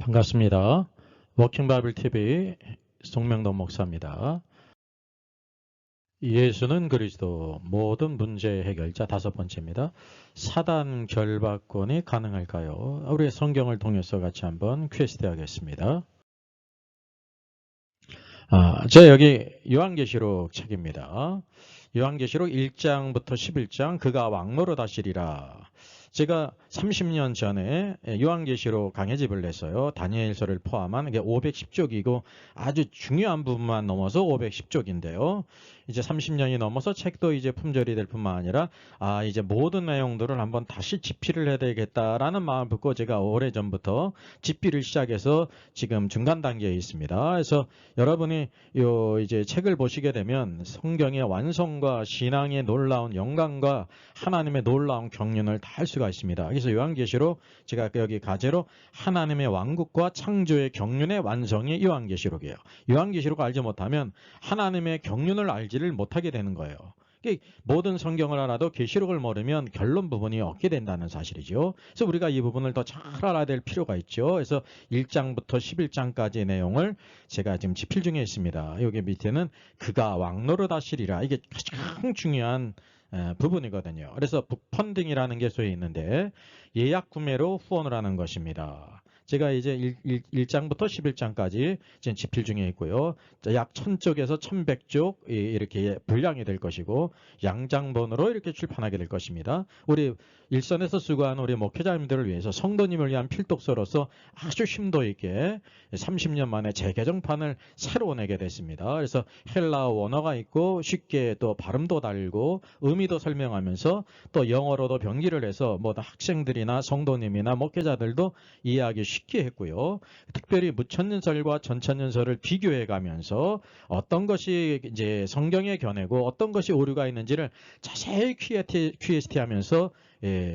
반갑습니다. 워킹 바이블 TV 송명돈 목사입니다. 예수는 그리스도 모든 문제 해결자 5번째입니다. 사단 결박권이 가능할까요? 우리 성경을 통해서 같이 한번 퀘스트 하겠습니다. 제 여기 요한계시록 책입니다. 요한계시록 1장부터 11장 그가 왕노릇 하시리라. 제가 30년 전에 요한계시록 강해집을 냈어요. 다니엘서를 포함한 이게 510쪽이고 아주 중요한 부분만 넘어서 510쪽인데요. 이제 30년이 넘어서 책도 이제 품절이 될 뿐만 아니라 이제 모든 내용들을 한번 다시 집필을 해야 되겠다라는 마음을 품고 제가 오래전부터 집필을 시작해서 지금 중간 단계에 있습니다. 그래서 여러분이 이제 책을 보시게 되면 성경의 완성과 신앙의 놀라운 영광과 하나님의 놀라운 경륜을 다 할 수가 있습니다. 그래서 요한계시록 제가 여기 가제로 하나님의 왕국과 창조의 경륜의 완성이 요한계시록이에요. 요한계시록을 알지 못하면 하나님의 경륜을 알지를 못하게 되는 거예요. 모든 성경을 알아도 계시록을 모르면 결론 부분이 없게 된다는 사실이죠. 그래서 우리가 이 부분을 더 잘 알아야 될 필요가 있죠. 그래서 1장부터 11장까지의 내용을 제가 지금 집필 중에 있습니다. 여기 밑에는 그가 왕노릇 하시리라. 이게 가장 중요한 부분이거든요. 그래서 북펀딩이라는 게 소위 있는데 예약 구매로 후원을 하는 것입니다. 제가 이제 1장부터 11장까지 지금 집필 중에 있고요. 약 1000쪽에서 1100쪽 이렇게 분량이 될 것이고 양장본으로 이렇게 출판하게 될 것입니다. 우리 일선에서 수고하는 우리 목회자님들을 위해서 성도님을 위한 필독서로서 아주 심도 있게 30년 만에 재개정판을 새로 내게 됐습니다. 그래서 헬라어 원어가 있고 쉽게 또 발음도 달고 의미도 설명하면서 또 영어로도 변기를 해서 뭐 학생들이나 성도님이나 목회자들도 이해하기 쉽게 했고요. 특별히 무천년설과 전천년설을 비교해 가면서 어떤 것이 이제 성경의 견해고 어떤 것이 오류가 있는지를 자세히 QST 하면서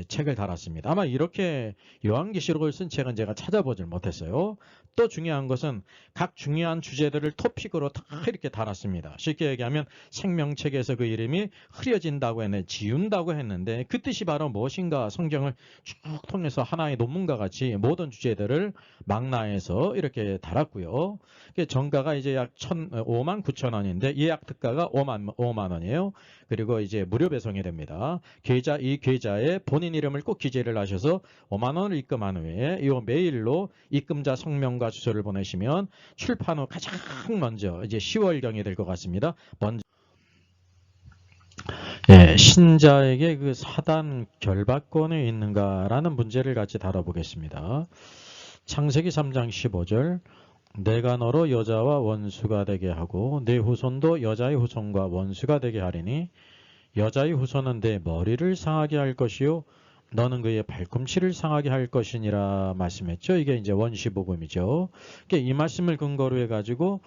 책을 달았습니다. 아마 이렇게 요한계시록을 쓴 책은 제가 찾아보질 못했어요. 또 중요한 것은 각 중요한 주제들을 토픽으로 다 이렇게 달았습니다. 쉽게 얘기하면 생명책에서 그 이름이 흐려진다고 했는데 지운다고 했는데 그 뜻이 바로 무엇인가 성경을 쭉 통해서 하나의 논문과 같이 모든 주제들을 망라해서 이렇게 달았고요. 정가가 이제 약 59,000원인데 예약 특가가 5만 원이에요. 그리고 이제 무료 배송이 됩니다. 이 계좌에 본인 이름을 꼭 기재를 하셔서 5만 원을 입금한 후에 이 메일로 입금자 성명과 주소를 보내시면 출판 후 가장 먼저 이제 10월경이 될 것 같습니다. 먼저 신자에게 그 사단 결박권이 있는가라는 문제를 같이 다뤄보겠습니다. 창세기 3장 15절 내가 너로 여자와 원수가 되게 하고 내 후손도 여자의 후손과 원수가 되게 하리니 여자의 후손은 내 머리를 상하게 할 것이요 너는 그의 발꿈치를 상하게 할 것이니라 말씀했죠. 이게 이제 원시복음이죠. 이 말씀을 근거로 해가지고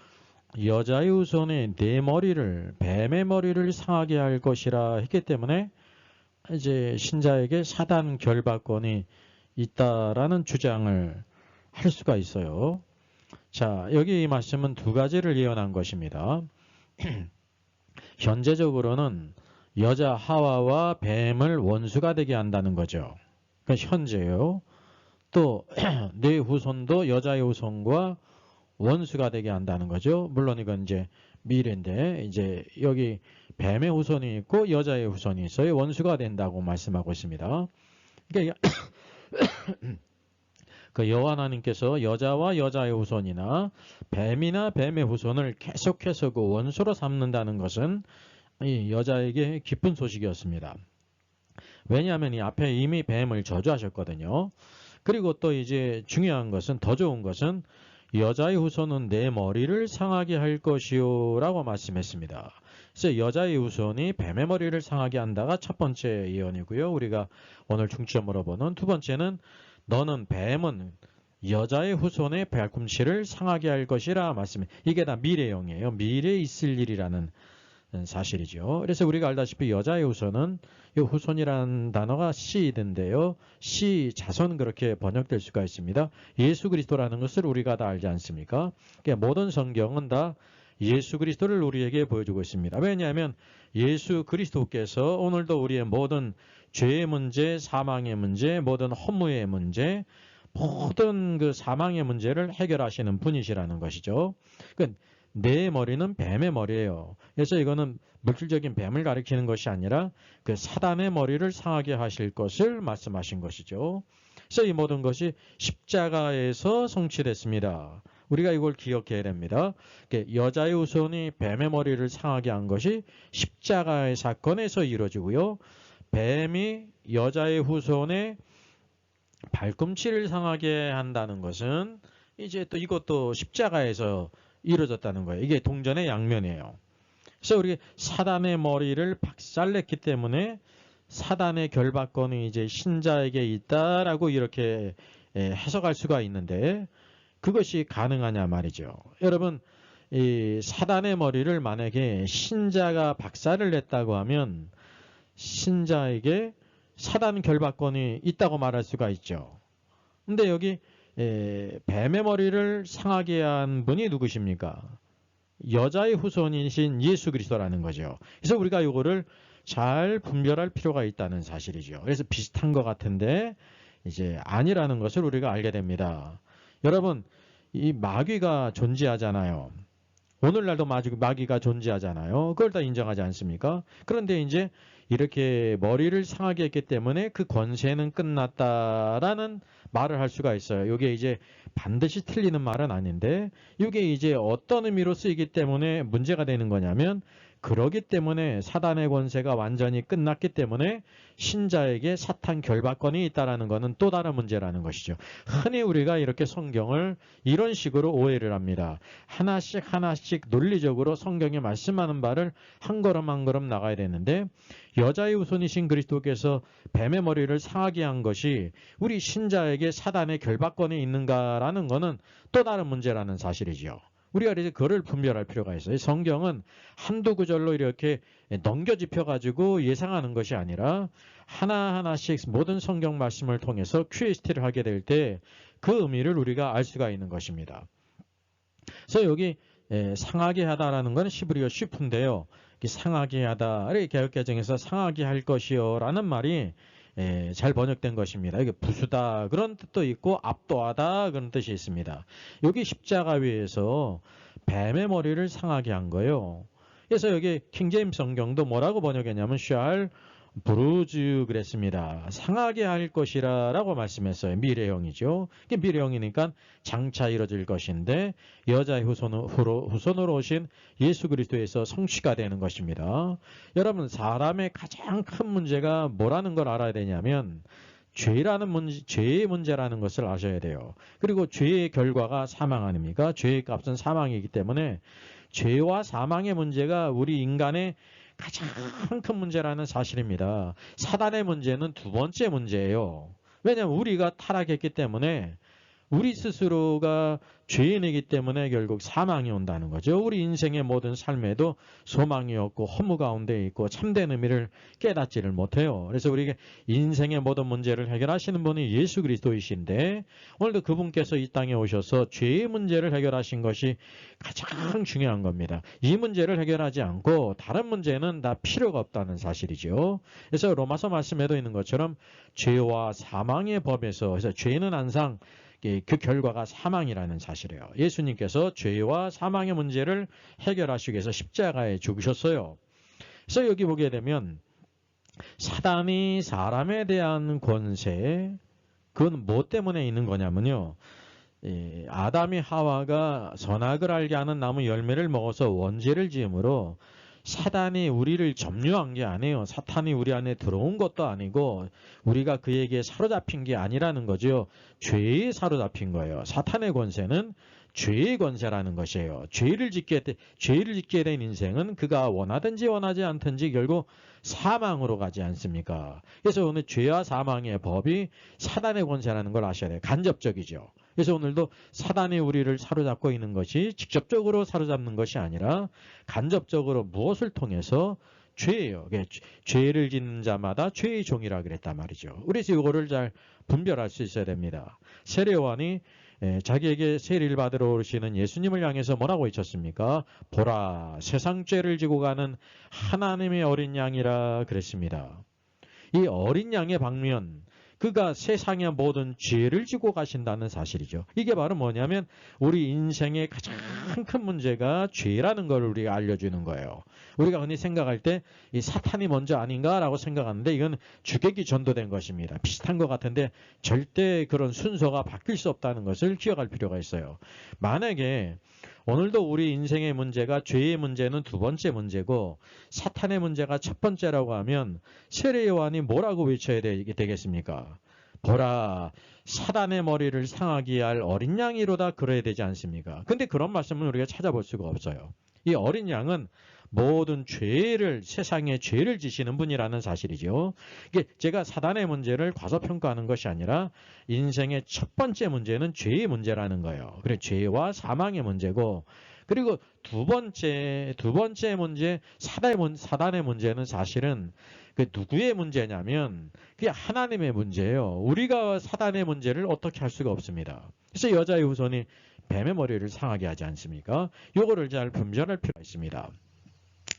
여자의 후손이 내 머리를 뱀의 머리를 상하게 할 것이라 했기 때문에 이제 신자에게 사단 결박권이 있다라는 주장을 할 수가 있어요. 자, 여기 이 말씀은 두 가지를 예언한 것입니다. 현재적으로는 여자 하와와 뱀을 원수가 되게 한다는 거죠. 그러니까 현재요. 또 내 후손도 여자의 후손과 원수가 되게 한다는 거죠. 물론 이건 이제 미래인데 이제 여기 뱀의 후손이 있고 여자의 후손이 있어요. 원수가 된다고 말씀하고 있습니다. 그러니까 그 여호와 하나님께서 여자와 여자의 후손이나 뱀이나 뱀의 후손을 계속해서 그 원수로 삼는다는 것은 이 여자에게 기쁜 소식이었습니다. 왜냐하면 이 앞에 이미 뱀을 저주하셨거든요. 그리고 또 이제 중요한 것은 더 좋은 것은 여자의 후손은 내 머리를 상하게 할 것이요 라고 말씀했습니다. 그래서 여자의 후손이 뱀의 머리를 상하게 한다가 첫 번째 예언이고요. 우리가 오늘 중점으로 보는 두 번째는 너는 뱀은 여자의 후손의 발꿈치를 상하게 할 것이라 말씀해. 이게 다 미래형이에요. 미래에 있을 일이라는 사실이죠. 그래서 우리가 알다시피 여자의 후손은 이 후손이라는 단어가 씨든데요. 씨, 자손 그렇게 번역될 수가 있습니다. 예수 그리스도라는 것을 우리가 다 알지 않습니까? 그러니까 모든 성경은 다 예수 그리스도를 우리에게 보여주고 있습니다. 왜냐하면 예수 그리스도께서 오늘도 우리의 모든 죄의 문제, 사망의 문제, 모든 허무의 문제, 모든 그 사망의 문제를 해결하시는 분이시라는 것이죠. 그러니까 내 머리는 뱀의 머리예요. 그래서 이거는 물질적인 뱀을 가리키는 것이 아니라 그 사단의 머리를 상하게 하실 것을 말씀하신 것이죠. 그래서 이 모든 것이 십자가에서 성취됐습니다. 우리가 이걸 기억해야 됩니다. 여자의 후손이 뱀의 머리를 상하게 한 것이 십자가의 사건에서 이루어지고요. 뱀이 여자의 후손의 발꿈치를 상하게 한다는 것은 이제 또 이것도 십자가에서 이루어졌다는 거예요. 이게 동전의 양면이에요. 그래서 우리 사단의 머리를 박살냈기 때문에 사단의 결박권이 이제 신자에게 있다라고 이렇게 해석할 수가 있는데 그것이 가능하냐 말이죠. 여러분, 이 사단의 머리를 만약에 신자가 박살을 냈다고 하면 신자에게 사단 결박권이 있다고 말할 수가 있죠. 근데 여기 뱀의 머리를 상하게 한 분이 누구십니까? 여자의 후손이신 예수 그리스도라는 거죠. 그래서 우리가 이거를 잘 분별할 필요가 있다는 사실이죠. 그래서 비슷한 것 같은데 이제 아니라는 것을 우리가 알게 됩니다. 여러분, 이 마귀가 존재하잖아요. 오늘날도 마귀가 존재하잖아요. 그걸 다 인정하지 않습니까? 그런데 이제 이렇게 머리를 상하게 했기 때문에 그 권세는 끝났다라는 말을 할 수가 있어요. 이게 이제 반드시 틀리는 말은 아닌데 이게 이제 어떤 의미로 쓰이기 때문에 문제가 되는 거냐면 그러기 때문에 사단의 권세가 완전히 끝났기 때문에 신자에게 사탄 결박권이 있다는 것은 또 다른 문제라는 것이죠. 흔히 우리가 이렇게 성경을 이런 식으로 오해를 합니다. 하나씩 하나씩 논리적으로 성경에 말씀하는 바를 한 걸음 한 걸음 나가야 되는데 여자의 후손이신 그리스도께서 뱀의 머리를 상하게 한 것이 우리 신자에게 사단의 결박권이 있는가라는 것은 또 다른 문제라는 사실이죠. 우리가 이제 그걸 분별할 필요가 있어요. 성경은 한두 구절로 이렇게 넘겨짚어가지고 예상하는 것이 아니라 하나하나씩 모든 성경 말씀을 통해서 QST를 하게 될 때 그 의미를 우리가 알 수가 있는 것입니다. 그래서 여기 상하게 하다라는 건 히브리어 쉬프인데요. 상하게 하다, 개역개정에서 상하게 할 것이요 라는 말이 잘 번역된 것입니다. 이게 부수다 그런 뜻도 있고 압도하다 그런 뜻이 있습니다. 여기 십자가 위에서 뱀의 머리를 상하게 한 거예요. 그래서 여기 킹제임스 성경도 뭐라고 번역했냐면 shall bruise 그랬습니다. 상하게 할 것이라 라고 말씀했어요. 미래형이죠. 이게 미래형이니까 장차 이뤄질 것인데 여자의 후손으로 오신 예수 그리스도에서 성취가 되는 것입니다. 여러분, 사람의 가장 큰 문제가 뭐라는 걸 알아야 되냐면 죄라는 문제, 죄의 문제라는 것을 아셔야 돼요. 그리고 죄의 결과가 사망 아닙니까? 죄의 값은 사망이기 때문에 죄와 사망의 문제가 우리 인간의 가장 큰 문제라는 사실입니다. 사단의 문제는 두 번째 문제예요. 왜냐하면 우리가 타락했기 때문에 우리 스스로가 죄인이기 때문에 결국 사망이 온다는 거죠. 우리 인생의 모든 삶에도 소망이 없고 허무 가운데 있고 참된 의미를 깨닫지를 못해요. 그래서 우리가 인생의 모든 문제를 해결하시는 분이 예수 그리스도이신데 오늘도 그분께서 이 땅에 오셔서 죄의 문제를 해결하신 것이 가장 중요한 겁니다. 이 문제를 해결하지 않고 다른 문제는 다 필요가 없다는 사실이죠. 그래서 로마서 말씀에도 있는 것처럼 죄와 사망의 법에서 그래서 죄는 항상 그 결과가 사망이라는 사실이에요. 예수님께서 죄와 사망의 문제를 해결하시기 위해서 십자가에 죽으셨어요. 그래서 여기 보게 되면 사단이 사람에 대한 권세, 그건 뭐 때문에 있는 거냐면요. 아담이 하와가 선악을 알게 하는 나무 열매를 먹어서 원죄를 지음으로 사단이 우리를 점유한 게 아니에요. 사탄이 우리 안에 들어온 것도 아니고 우리가 그에게 사로잡힌 게 아니라는 거죠. 죄에 사로잡힌 거예요. 사탄의 권세는 죄의 권세라는 것이에요. 죄를 짓게 된 인생은 그가 원하든지 원하지 않든지 결국 사망으로 가지 않습니까? 그래서 오늘 죄와 사망의 법이 사단의 권세라는 걸 아셔야 돼요. 간접적이죠. 그래서 오늘도 사단이 우리를 사로잡고 있는 것이 직접적으로 사로잡는 것이 아니라 간접적으로 무엇을 통해서 죄예요. 죄를 짓는 자마다 죄의 종이라 그랬단 말이죠. 그래서 이거를 잘 분별할 수 있어야 됩니다. 세례요한이 자기에게 세례를 받으러 오시는 예수님을 향해서 뭐라고 외쳤습니까? 보라, 세상 죄를 지고 가는 하나님의 어린 양이라 그랬습니다. 이 어린 양의 방면, 그가 세상의 모든 죄를 지고 가신다는 사실이죠. 이게 바로 뭐냐면 우리 인생의 가장 큰 문제가 죄라는 걸 우리가 알려주는 거예요. 우리가 흔히 생각할 때 이 사탄이 먼저 아닌가라고 생각하는데 이건 주객이 전도된 것입니다. 비슷한 것 같은데 절대 그런 순서가 바뀔 수 없다는 것을 기억할 필요가 있어요. 만약에 오늘도 우리 인생의 문제가 죄의 문제는 두 번째 문제고 사탄의 문제가 첫 번째라고 하면 세례 요한이 뭐라고 외쳐야 되겠습니까? 보라, 사단의 머리를 상하게 할 어린 양이로다 그래야 되지 않습니까? 근데 그런 말씀은 우리가 찾아볼 수가 없어요. 이 어린 양은 모든 죄를, 세상의 죄를 지시는 분이라는 사실이죠. 이게 제가 사단의 문제를 과소평가하는 것이 아니라 인생의 첫 번째 문제는 죄의 문제라는 거예요. 그래, 죄와 사망의 문제고, 그리고 두 번째 문제, 사단의 문제는 사실은 그 누구의 문제냐면 그게 하나님의 문제예요. 우리가 사단의 문제를 어떻게 할 수가 없습니다. 그래서 여자의 후손이 뱀의 머리를 상하게 하지 않습니까? 요거를 잘 분별할 필요가 있습니다.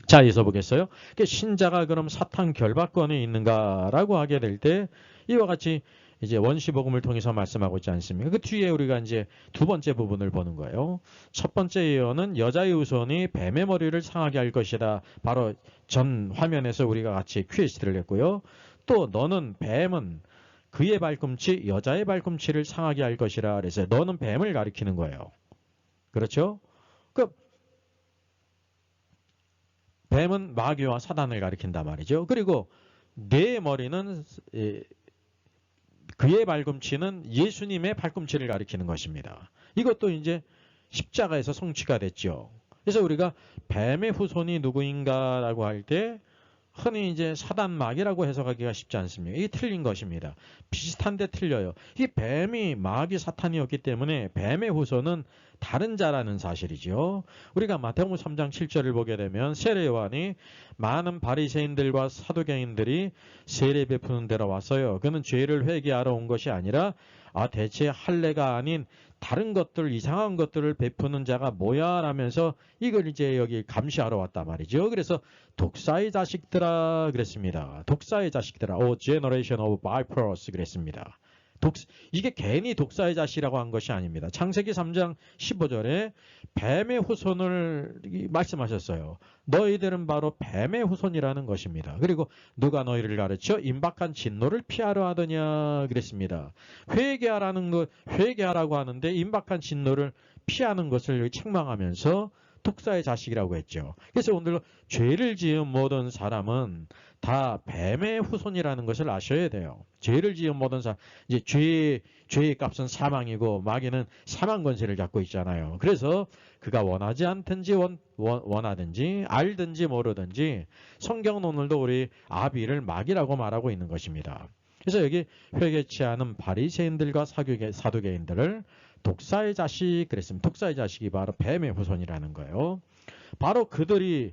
자, 여기서 보겠어요? 신자가 그럼 사탄 결박권에 있는가라고 하게 될 때 이와 같이 이제 원시복음을 통해서 말씀하고 있지 않습니까? 그 뒤에 우리가 이제 두 번째 부분을 보는 거예요. 첫 번째 예언은 여자의 후손이 뱀의 머리를 상하게 할 것이다. 바로 전 화면에서 우리가 같이 퀴즈를 했고요. 또 너는 뱀은 그의 발꿈치, 여자의 발꿈치를 상하게 할 것이라 그래서 너는 뱀을 가리키는 거예요. 그렇죠? 뱀은 마귀와 사단을 가리킨단 말이죠. 그리고 내 머리는 그의 발꿈치는 예수님의 발꿈치를 가리키는 것입니다. 이것도 이제 십자가에서 성취가 됐죠. 그래서 우리가 뱀의 후손이 누구인가라고 할 때 흔히 이제 사단 마귀라고 해석하기가 쉽지 않습니다. 이게 틀린 것입니다. 비슷한데 틀려요. 이 뱀이 마귀 사탄이었기 때문에 뱀의 후손은 다른 자라는 사실이죠. 우리가 마태복음 3장 7절을 보게 되면 세례 요한이 많은 바리새인들과 사두개인들이 세례 베푸는 데로 왔어요. 그는 죄를 회개하러 온 것이 아니라 대체 할례가 아닌 다른 것들, 이상한 것들을 베푸는 자가 뭐야? 라면서 이걸 이제 여기 감시하러 왔단 말이죠. 그래서 독사의 자식들아 그랬습니다. 독사의 자식들아, O generation of vipers 그랬습니다. 이게 괜히 독사의 자식이라고 한 것이 아닙니다. 창세기 3장 15절에 뱀의 후손을 말씀하셨어요. 너희들은 바로 뱀의 후손이라는 것입니다. 그리고 누가 너희를 가르쳐 임박한 진노를 피하려 하더냐 그랬습니다. 회개하라고 하는데 임박한 진노를 피하는 것을 책망하면서 독사의 자식이라고 했죠. 그래서 오늘 죄를 지은 모든 사람은 다 뱀의 후손이라는 것을 아셔야 돼요. 죄를 지은 모든 사람, 이제 죄의 값은 사망이고 마귀는 사망 권세를 갖고 있잖아요. 그래서 그가 원하지 않든지 원하든지 알든지 모르든지 성경은 오늘도 우리 아비를 마귀라고 말하고 있는 것입니다. 그래서 여기 회개치 않은 바리새인들과 사두개인들을 독사의 자식 그랬습니다. 독사의 자식이 바로 뱀의 후손이라는 거예요. 바로 그들이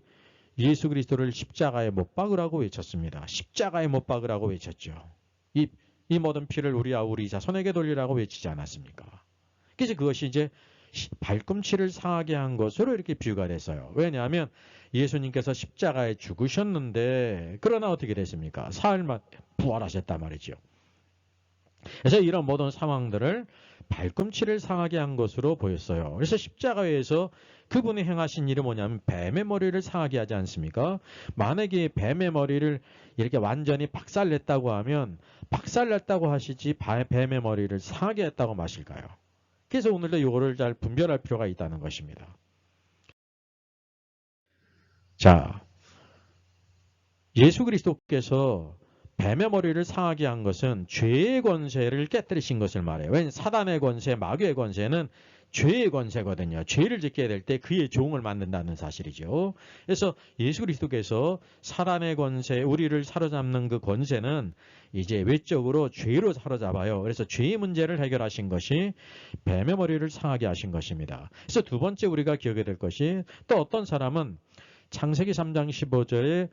예수 그리스도를 십자가에 못 박으라고 외쳤습니다. 십자가에 못 박으라고 외쳤죠. 이 모든 피를 우리와 우리 자손에게 돌리라고 외치지 않았습니까? 그래서 그것이 이제 발꿈치를 상하게 한 것으로 이렇게 비유가 됐어요. 왜냐하면 예수님께서 십자가에 죽으셨는데 그러나 어떻게 됐습니까? 사흘 만에 부활하셨단 말이죠. 그래서 이런 모든 상황들을 발꿈치를 상하게 한 것으로 보였어요. 그래서 십자가에서 그분이 행하신 일이 뭐냐면 뱀의 머리를 상하게 하지 않습니까? 만약에 뱀의 머리를 이렇게 완전히 박살냈다고 하면 박살냈다고 하시지 뱀의 머리를 상하게 했다고 마실까요? 그래서 오늘도 이거를 잘 분별할 필요가 있다는 것입니다. 자, 예수 그리스도께서 뱀의 머리를 상하게 한 것은 죄의 권세를 깨뜨리신 것을 말해요. 왜냐하면 사단의 권세, 마귀의 권세는 죄의 권세거든요. 죄를 짓게 될 때 그의 종을 만든다는 사실이죠. 그래서 예수 그리스도께서 사단의 권세, 우리를 사로잡는 그 권세는 이제 외적으로 죄로 사로잡아요. 그래서 죄의 문제를 해결하신 것이 뱀의 머리를 상하게 하신 것입니다. 그래서 두 번째 우리가 기억해야 될 것이 또 어떤 사람은 창세기 3장 15절에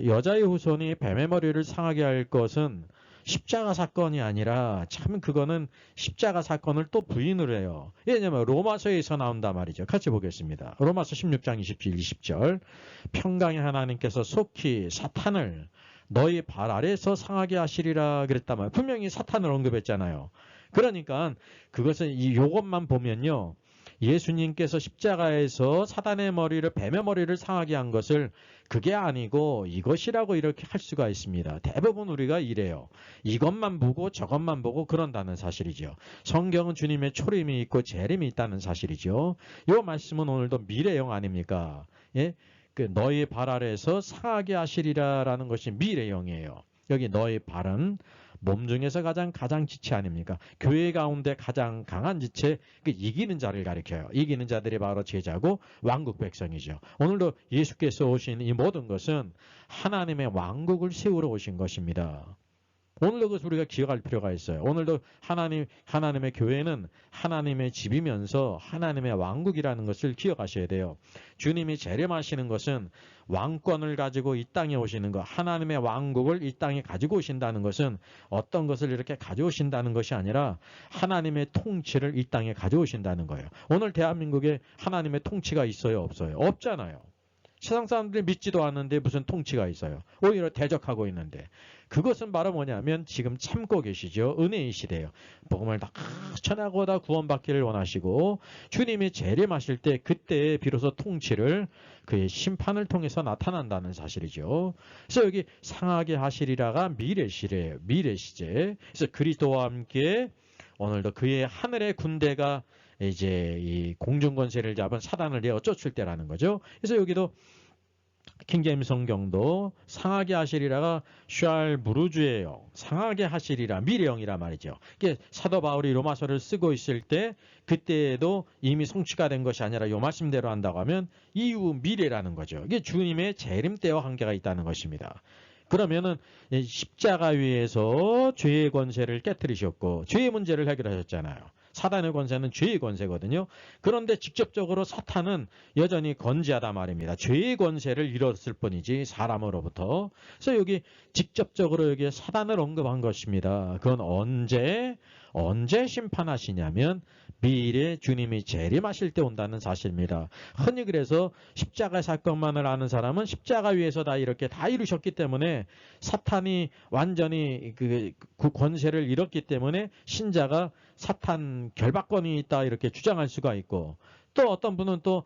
여자의 후손이 뱀의 머리를 상하게 할 것은 십자가 사건이 아니라 참 그거는 십자가 사건을 또 부인을 해요. 왜냐하면 로마서에서 나온단 말이죠. 같이 보겠습니다. 로마서 16장 27, 20절 평강의 하나님께서 속히 사탄을 너희 발 아래에서 상하게 하시리라 그랬단 말이에요. 분명히 사탄을 언급했잖아요. 그러니까 그것은 요것만 보면요. 예수님께서 십자가에서 사단의 머리를, 뱀의 머리를 상하게 한 것을 그게 아니고 이것이라고 이렇게 할 수가 있습니다. 대부분 우리가 이래요. 이것만 보고 저것만 보고 그런다는 사실이죠. 성경은 주님의 초림이 있고 재림이 있다는 사실이죠. 이 말씀은 오늘도 미래형 아닙니까? 예? 그 너희 발 아래에서 상하게 하시리라라는 것이 미래형이에요. 여기 너희 발은 몸 중에서 가장 지체 아닙니까? 교회 가운데 가장 강한 지체, 그 이기는 자를 가리켜요. 이기는 자들이 바로 제자고 왕국 백성이죠. 오늘도 예수께서 오신 이 모든 것은 하나님의 왕국을 세우러 오신 것입니다. 오늘도 그것을 우리가 기억할 필요가 있어요. 오늘도 하나님의 교회는 하나님의 집이면서 하나님의 왕국이라는 것을 기억하셔야 돼요. 주님이 재림하시는 것은 왕권을 가지고 이 땅에 오시는 것, 하나님의 왕국을 이 땅에 가지고 오신다는 것은 어떤 것을 이렇게 가져오신다는 것이 아니라 하나님의 통치를 이 땅에 가져오신다는 거예요. 오늘 대한민국에 하나님의 통치가 있어요, 없어요? 없잖아요. 세상 사람들이 믿지도 않는데 무슨 통치가 있어요. 오히려 대적하고 있는데. 그것은 바로 뭐냐면 지금 참고 계시죠. 은혜의 시대예요. 복음을 다 전하고 다 구원받기를 원하시고 주님이 재림하실 때 그때 비로소 통치를 그의 심판을 통해서 나타난다는 사실이죠. 그래서 여기 상하게 하시리라가 미래시래요. 미래시제. 그래서 그리스도와 함께 오늘도 그의 하늘의 군대가 이제 이 공중 권세를 잡은 사단을 내어 쫓을 때라는 거죠. 그래서 여기도 킹제임스 성경도 상하게 하시리라가 샬 무르주예요. 상하게 하시리라 미래형이라 말이죠. 이게 사도 바울이 로마서를 쓰고 있을 때 그때에도 이미 성취가 된 것이 아니라 요 말씀대로 한다고 하면 이후 미래라는 거죠. 이게 주님의 재림 때와 관계가 있다는 것입니다. 그러면은 십자가 위에서 죄의 권세를 깨뜨리셨고 죄의 문제를 해결하셨잖아요. 사단의 권세는 죄의 권세거든요. 그런데 직접적으로 사탄은 여전히 건재하다 말입니다. 죄의 권세를 잃었을 뿐이지 사람으로부터. 그래서 여기 직접적으로 여기에 사단을 언급한 것입니다. 그건 언제 심판하시냐면 미래 주님이 재림하실 때 온다는 사실입니다. 흔히 그래서 십자가 사건만을 아는 사람은 십자가 위에서 다 이렇게 다 이루셨기 때문에 사탄이 완전히 그 권세를 잃었기 때문에 신자가 사탄 결박권이 있다 이렇게 주장할 수가 있고 또 어떤 분은 또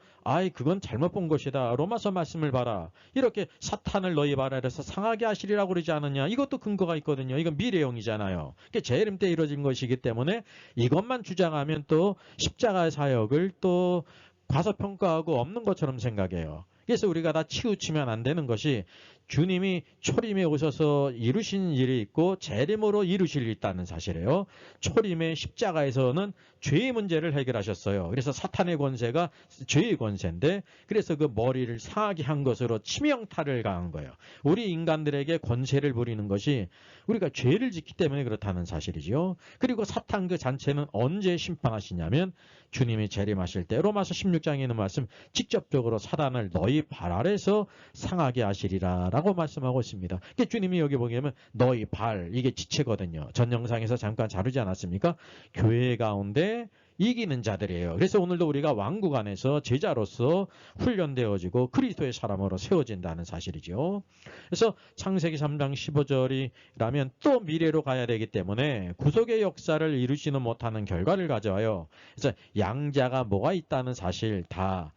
그건 잘못 본 것이다. 로마서 말씀을 봐라. 이렇게 사탄을 너희 발 아래서 상하게 하시리라고 그러지 않느냐. 이것도 근거가 있거든요. 이건 미래형이잖아요. 그게 재림 때 이루어진 것이기 때문에 이것만 주장하면 또 십자가의 사역을 또 과소평가하고 없는 것처럼 생각해요. 그래서 우리가 다 치우치면 안 되는 것이 주님이 초림에 오셔서 이루신 일이 있고 재림으로 이루실 일이 있다는 사실이에요. 초림의 십자가에서는 죄의 문제를 해결하셨어요. 그래서 사탄의 권세가 죄의 권세인데 그래서 그 머리를 상하게 한 것으로 치명타를 가한 거예요. 우리 인간들에게 권세를 부리는 것이 우리가 죄를 짓기 때문에 그렇다는 사실이죠. 그리고 사탄 그 잔체는 언제 심판하시냐면 주님이 재림하실 때 로마서 16장에 있는 말씀 직접적으로 사단을 너희 발 아래서 상하게 하시리라 라고 말씀하고 있습니다. 주님이 여기 보면 너희 발 이게 지체거든요. 전 영상에서 잠깐 다루지 않았습니까? 교회 가운데 이기는 자들이에요. 그래서 오늘도 우리가 왕국 안에서 제자로서 훈련되어지고 그리스도의 사람으로 세워진다는 사실이죠. 그래서 창세기 3장 15절이라면 또 미래로 가야 되기 때문에 구속의 역사를 이루지는 못하는 결과를 가져와요. 그래서 양자가 뭐가 있다는 사실 다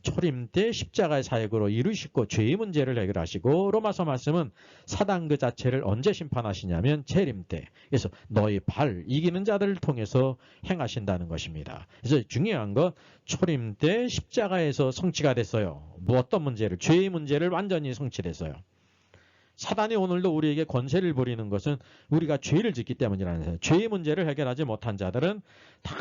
초림 때 십자가의 사역으로 이루시고 죄의 문제를 해결하시고 로마서 말씀은 사단 그 자체를 언제 심판하시냐면 재림 때. 그래서 너희 발 이기는 자들을 통해서 행하신다는 것입니다. 그래서 중요한 건 초림 때 십자가에서 성취가 됐어요. 뭐 어떤 문제를 죄의 문제를 완전히 성취됐어요. 사단이 오늘도 우리에게 권세를 부리는 것은 우리가 죄를 짓기 때문이라는 사실. 죄의 문제를 해결하지 못한 자들은 다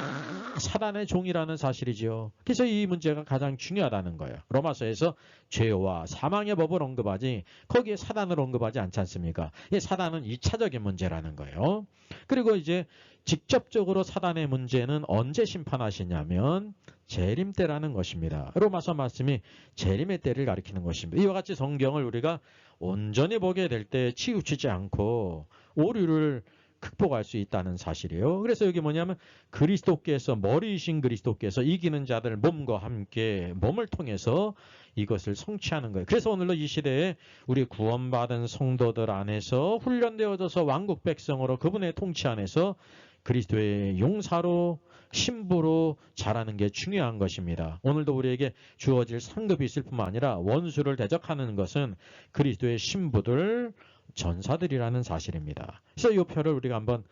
사단의 종이라는 사실이죠. 그래서 이 문제가 가장 중요하다는 거예요. 로마서에서 죄와 사망의 법을 언급하지 거기에 사단을 언급하지 않지 않습니까? 이 사단은 2차적인 문제라는 거예요. 그리고 이제 직접적으로 사단의 문제는 언제 심판하시냐면 재림 때라는 것입니다. 로마서 말씀이 재림의 때를 가리키는 것입니다. 이와 같이 성경을 우리가 온전히 보게 될 때 치우치지 않고 오류를 극복할 수 있다는 사실이에요. 그래서 여기 뭐냐면 그리스도께서 머리이신 그리스도께서 이기는 자들 몸과 함께 몸을 통해서 이것을 성취하는 거예요. 그래서 오늘도 이 시대에 우리 구원받은 성도들 안에서 훈련되어져서 왕국 백성으로 그분의 통치 안에서 그리스도의 용사로 신부로 자라는 게 중요한 것입니다. 오늘도 우리에게 주어질 상급이 있을 뿐만 아니라 원수를 대적하는 것은 그리스도의 신부들, 전사들이라는 사실입니다. 그래서 이 표를 우리가 한번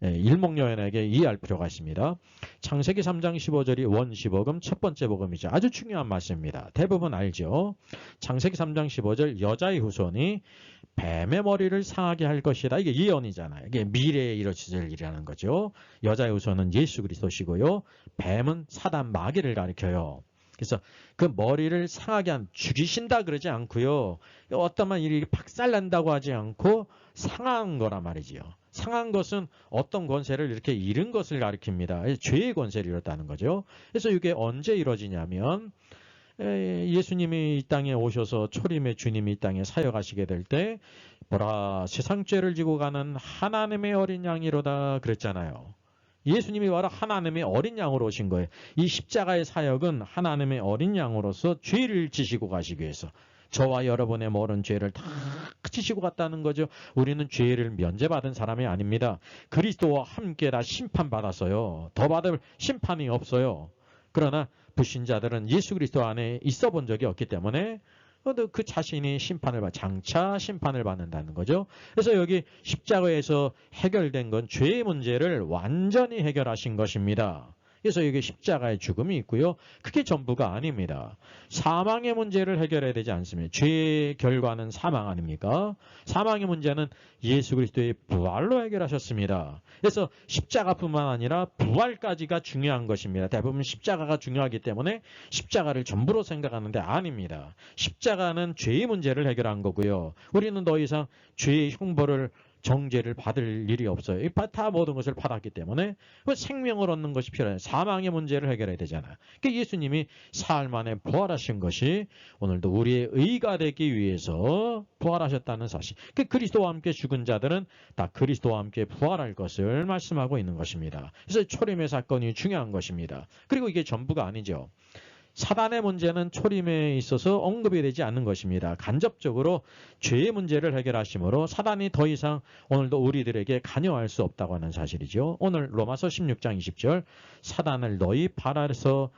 일목요연에게 이해할 필요가 있습니다. 창세기 3장 15절이 원시복음 첫 번째 복음이죠. 아주 중요한 말씀입니다. 대부분 알죠. 창세기 3장 15절 여자의 후손이 뱀의 머리를 상하게 할 것이다. 이게 예언이잖아요. 이게 미래에 이루어질 일이라는 거죠. 여자의 후손은 예수 그리스도시고요. 뱀은 사단 마귀를 가리켜요. 그래서 그 머리를 상하게 죽이신다 그러지 않고요. 어떠한 일이 박살난다고 하지 않고 상한 거란 말이지요. 상한 것은 어떤 권세를 이렇게 잃은 것을 가리킵니다. 죄의 권세를 잃었다는 거죠. 그래서 이게 언제 이루어지냐면 예수님이 이 땅에 오셔서 초림의 주님이 이 땅에 사역하시게 될 때 보라 세상 죄를 지고 가는 하나님의 어린 양이로다 그랬잖아요. 예수님이 바로 하나님의 어린 양으로 오신 거예요. 이 십자가의 사역은 하나님의 어린 양으로서 죄를 지시고 가시기 위해서 저와 여러분의 모든 죄를 다 지시고 갔다는 거죠. 우리는 죄를 면제받은 사람이 아닙니다. 그리스도와 함께 다 심판받았어요. 더 받을 심판이 없어요. 그러나 불신자들은 예수 그리스도 안에 있어 본 적이 없기 때문에 그 자신이 장차 심판을 받는다는 거죠. 그래서 여기 십자가에서 해결된 건 죄의 문제를 완전히 해결하신 것입니다. 그래서 여기 십자가의 죽음이 있고요. 그게 전부가 아닙니다. 사망의 문제를 해결해야 되지 않습니다. 죄의 결과는 사망 아닙니까? 사망의 문제는 예수 그리스도의 부활로 해결하셨습니다. 그래서 십자가뿐만 아니라 부활까지가 중요한 것입니다. 대부분 십자가가 중요하기 때문에 십자가를 전부로 생각하는데 아닙니다. 십자가는 죄의 문제를 해결한 거고요. 우리는 더 이상 죄의 형벌을 정죄를 받을 일이 없어요. 다 모든 것을 받았기 때문에 생명을 얻는 것이 필요해요. 사망의 문제를 해결해야 되잖아요. 그러니까 예수님이 사흘 만에 부활하신 것이 오늘도 우리의 의가 되기 위해서 부활하셨다는 사실. 그리스도와 함께 죽은 자들은 다 그리스도와 함께 부활할 것을 말씀하고 있는 것입니다. 그래서 초림의 사건이 중요한 것입니다. 그리고 이게 전부가 아니죠. 사단의 문제는 초림에 있어서 언급이 되지 않는 것입니다. 간접적으로 죄의 문제를 해결하심으로 사단이 더 이상 오늘도 우리들에게 관여할 수 없다고 하는 사실이죠. 오늘 로마서 16장 20절 사단을 너희 발 아래서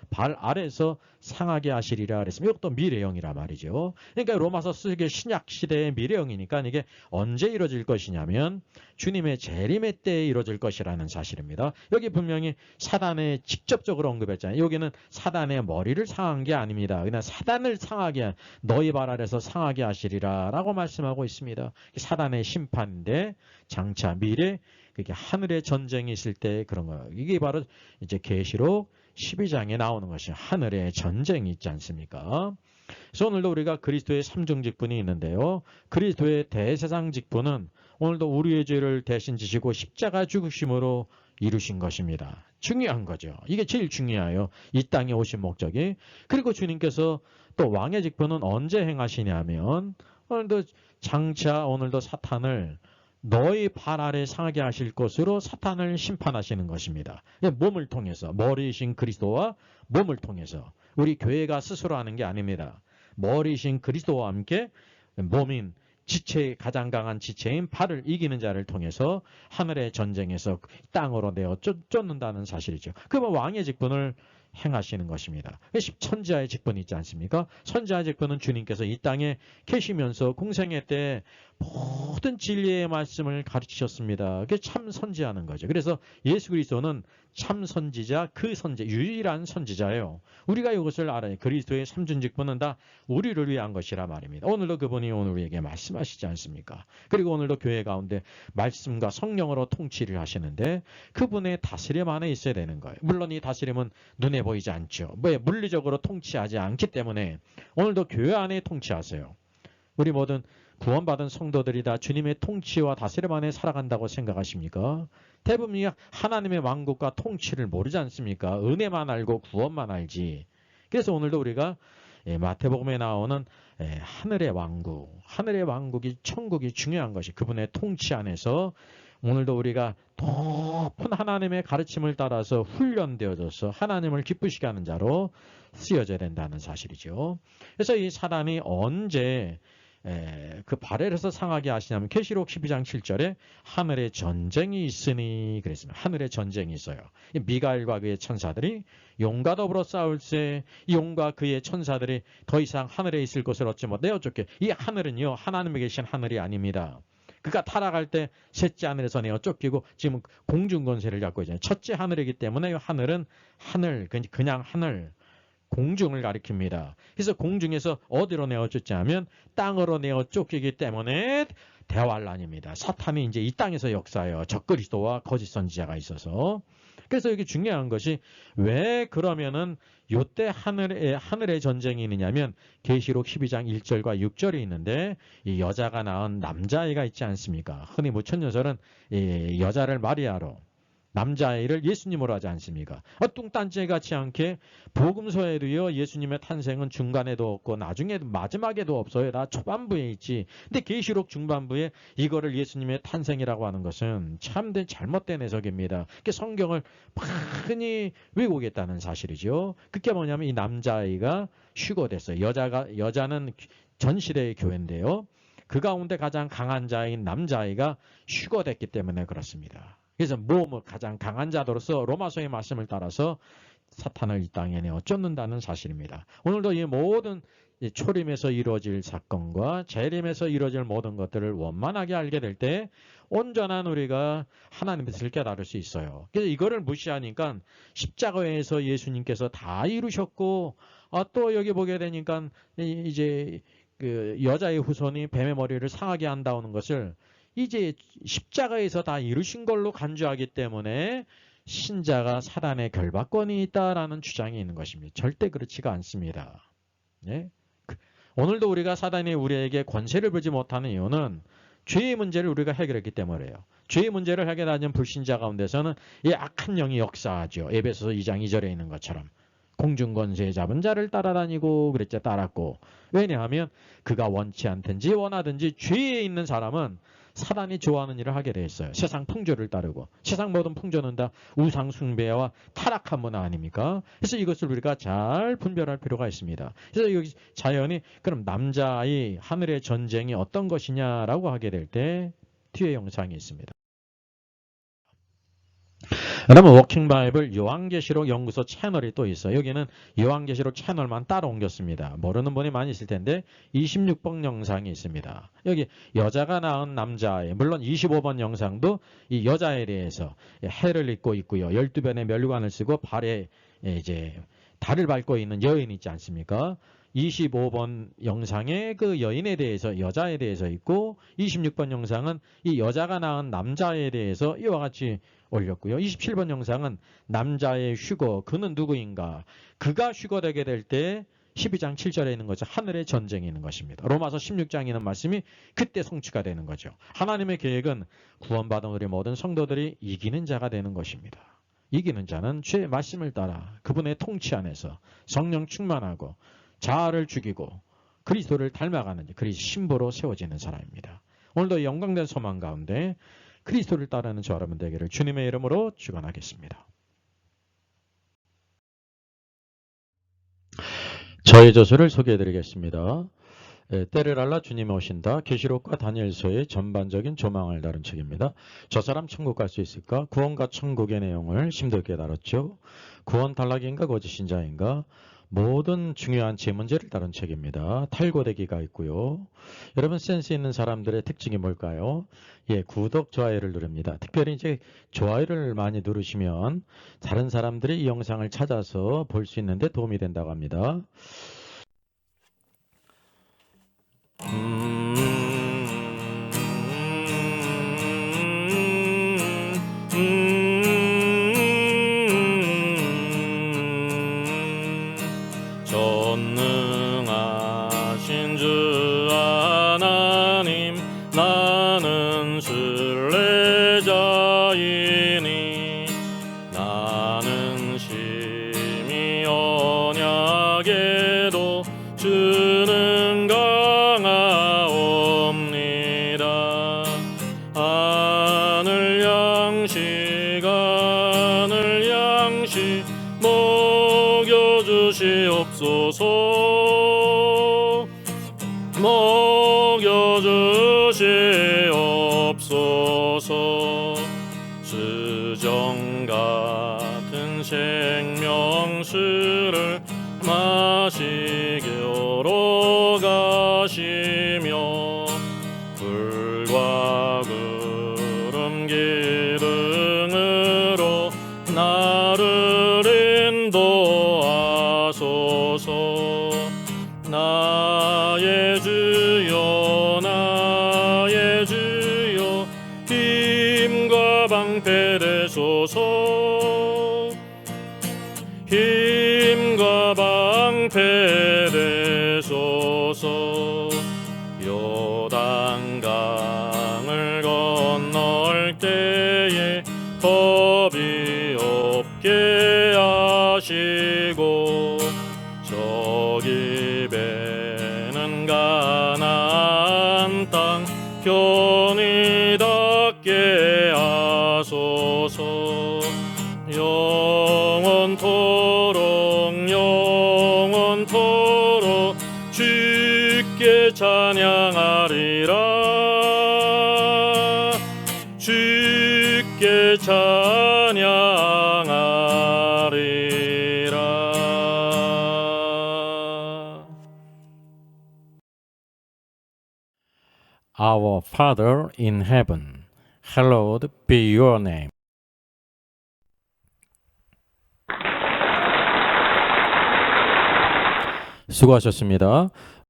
상하게 하시리라 그랬으면 이것도 미래형이라 말이죠. 그러니까 로마서 쓰기에 신약 시대의 미래형이니까 이게 언제 이루어질 것이냐면 주님의 재림의 때에 이루어질 것이라는 사실입니다. 여기 분명히 사단에 직접적으로 언급했잖아요. 여기는 사단의 머리를 상한 게 아닙니다. 그냥 사단을 상하게 너희 발 아래서 상하게 하시리라 라고 말씀하고 있습니다. 사단의 심판인데 장차 미래 그게 하늘의 전쟁이 있을 때 그런 거예요. 이게 바로 이제 계시록 12장에 나오는 것이 하늘의 전쟁이 있지 않습니까? 그래서 오늘도 우리가 그리스도의 삼중 직분이 있는데요. 그리스도의 대세상 직분은 오늘도 우리의 죄를 대신 지시고 십자가 죽으심으로 이루신 것입니다. 중요한 거죠. 이게 제일 중요해요. 이 땅에 오신 목적이. 그리고 주님께서 또 왕의 직분은 언제 행하시냐면 오늘도 장차 오늘도 사탄을 너희 발 아래 상하게 하실 것으로 사탄을 심판하시는 것입니다. 몸을 통해서 머리이신 그리스도와 몸을 통해서 우리 교회가 스스로 하는 게 아닙니다. 머리이신 그리스도와 함께 몸인 가장 강한 지체인 발을 이기는 자를 통해서 하늘의 전쟁에서 땅으로 내어 쫓는다는 사실이죠. 그러면 왕의 직분을 행하시는 것입니다. 천지자의 직분이 있지 않습니까? 천지자의 직분은 주님께서 이 땅에 계시면서 공생애 때 모든 진리의 말씀을 가르치셨습니다. 그게 참 선지하는 거죠. 그래서 예수 그리스도는 참 선지자, 유일한 선지자예요. 우리가 이것을 알아요. 그리스도의 삼중 직분은 다 우리를 위한 것이라 말입니다. 오늘도 그분이 오늘 우리에게 말씀하시지 않습니까? 그리고 오늘도 교회 가운데 말씀과 성령으로 통치를 하시는데 그분의 다스림 안에 있어야 되는 거예요. 물론 이 다스림은 눈에 보이지 않죠. 물리적으로 통치하지 않기 때문에 오늘도 교회 안에 통치하세요. 우리 모든 구원받은 성도들이 다 주님의 통치와 다스림 안에 살아간다고 생각하십니까? 대부분이 하나님의 왕국과 통치를 모르지 않습니까? 은혜만 알고 구원만 알지. 그래서 오늘도 우리가 마태복음에 나오는 하늘의 왕국이 천국이 중요한 것이 그분의 통치 안에서 오늘도 우리가 높은 하나님의 가르침을 따라서 훈련되어져서 하나님을 기쁘시게 하는 자로 쓰여져야 된다는 사실이죠. 그래서 이 사단이 언제 그 발해에서 상하게 하시냐면 계시록 12장 7절에 하늘에 전쟁이 있으니 그랬습니다. 하늘에 전쟁이 있어요. 미가엘과 그의 천사들이 용과 더불어 싸울세 이 용과 그의 천사들이 더 이상 하늘에 있을 것을 얻지 못해 어쩌게 이 하늘은요 하나님에 계신 하늘이 아닙니다. 그가 타락할 때 셋째 하늘에서 내어 쫓기고 지금 공중 권세를 갖고 있잖아요. 첫째 하늘이기 때문에 이 하늘은 하늘 그냥 하늘 공중을 가리킵니다. 그래서 공중에서 어디로 내어 쫓자면 땅으로 내어 쫓기기 때문에 대환란입니다. 사탄이 이제 이 땅에서 역사해요. 적그리스도와 거짓 선지자가 있어서. 그래서 여기 중요한 것이 왜 그러면은 요때 하늘의 전쟁이 있느냐면 계시록 12장 1절과 6절이 있는데 이 여자가 낳은 남자아이가 있지 않습니까? 흔히 무천년설은 이 여자를 마리아로 남자아이를 예수님으로 하지 않습니까? 뚱딴지 같지 않게 복음서에도요 예수님의 탄생은 중간에도 없고 나중에도 마지막에도 없어요. 다 초반부에 있지. 근데 계시록 중반부에 이거를 예수님의 탄생이라고 하는 것은 참된 잘못된 해석입니다. 성경을 많이 왜곡했다는 사실이죠. 그게 뭐냐면 이 남자아이가 휴거됐어요. 여자는 전시대의 교회인데요. 그 가운데 가장 강한 자인 남자아이가 휴거됐기 때문에 그렇습니다. 그래서 몸을 가장 강한 자로서 로마서의 말씀을 따라서 사탄을 이 땅에 내어 쫓는다는 사실입니다. 오늘도 이 모든 초림에서 이루어질 사건과 재림에서 이루어질 모든 것들을 원만하게 알게 될 때 온전한 우리가 하나님의 뜻을 깨달을 수 있어요. 그래서 이거를 무시하니까 십자가에서 예수님께서 다 이루셨고 또 여기 보게 되니까 이제 그 여자의 후손이 뱀의 머리를 상하게 한다는 것을 이제 십자가에서 다 이루신 걸로 간주하기 때문에 신자가 사단의 결박권이 있다라는 주장이 있는 것입니다. 절대 그렇지가 않습니다. 네? 오늘도 우리가 사단이 우리에게 권세를 부지 못하는 이유는 죄의 문제를 우리가 해결했기 때문이에요. 죄의 문제를 해결하는 불신자 가운데서는 이 악한 영이 역사하죠. 에베소서 2장 2절에 있는 것처럼. 공중권세 잡은 자를 따라다니고 그랬죠. 따랐고. 왜냐하면 그가 원치 않든지 원하든지 죄에 있는 사람은 사단이 좋아하는 일을 하게 돼 있어요. 세상 풍조를 따르고. 세상 모든 풍조는 다 우상 숭배와 타락한 문화 아닙니까? 그래서 이것을 우리가 잘 분별할 필요가 있습니다. 그래서 여기 자연이 그럼 남자아이 하늘의 전쟁이 어떤 것이냐라고 하게 될 때 뒤에 영상이 있습니다. 그러면 워킹 바이블 요한계시록 연구소 채널이 또 있어요. 여기는 요한계시록 채널만 따로 옮겼습니다. 모르는 분이 많이 있을 텐데 26번 영상이 있습니다. 여기 여자가 낳은 남자애, 물론 25번 영상도 이 여자에 대해서 해를 입고 있고요. 12변의 멸관을 쓰고 발에 이제 달을 밟고 있는 여인이 있지 않습니까? 25번 영상에 그 여인에 대해서 여자에 대해서 있고 26번 영상은 이 여자가 낳은 남자에 대해서 이와 같이 올렸고요. 27번 영상은 남자의 휴거, 그는 누구인가? 그가 휴거되게 될 때 12장 7절에 있는 거죠. 하늘의 전쟁이 있는 것입니다. 로마서 16장에 있는 말씀이 그때 성취가 되는 거죠. 하나님의 계획은 구원받은 우리 모든 성도들이 이기는 자가 되는 것입니다. 이기는 자는 주의 말씀을 따라 그분의 통치 안에서 성령 충만하고 자아를 죽이고 그리스도를 닮아가는 그리스도 신부로 세워지는 사람입니다. 오늘도 영광된 소망 가운데 그리스도를 따르는 저 여러분 되기를 주님의 이름으로 축원하겠습니다. 저의 저서를 소개해드리겠습니다. 때를 알라 주님이 오신다. 계시록과 다니엘서의 전반적인 조망을 다룬 책입니다. 저 사람 천국 갈 수 있을까? 구원과 천국의 내용을 심도 있게 다뤘죠. 구원 탈락인가 거짓신자인가? 모든 중요한 제문제를 다룬 책입니다. 탈고되기가 있고요. 여러분 센스 있는 사람들의 특징이 뭘까요? 구독, 좋아요를 누릅니다. 특별히 이제 좋아요를 많이 누르시면 다른 사람들이 이 영상을 찾아서 볼 수 있는데 도움이 된다고 합니다. 전능하신 주 하나님 나는 순례자이니 나는 심히 언약에도 주는 가 다시 먹여주시옵소서. 먹여주시옵소서. 수정 같은 생명수를 마시게로 가시며 불과 구름 기둥으로 나를 인도하소서. 나의 주여 나의 주여 힘과 방패 되소서. 힘과 방패 되소서. 요단강을 건널 때에 겁이 없게 하시고 저기 배는 가나안 땅 편히 닿게 하소서. 영원토록 주께 찬양하리라. 주께 찬양하리라. Our Father in heaven, hallowed be your name. 수고하셨습니다.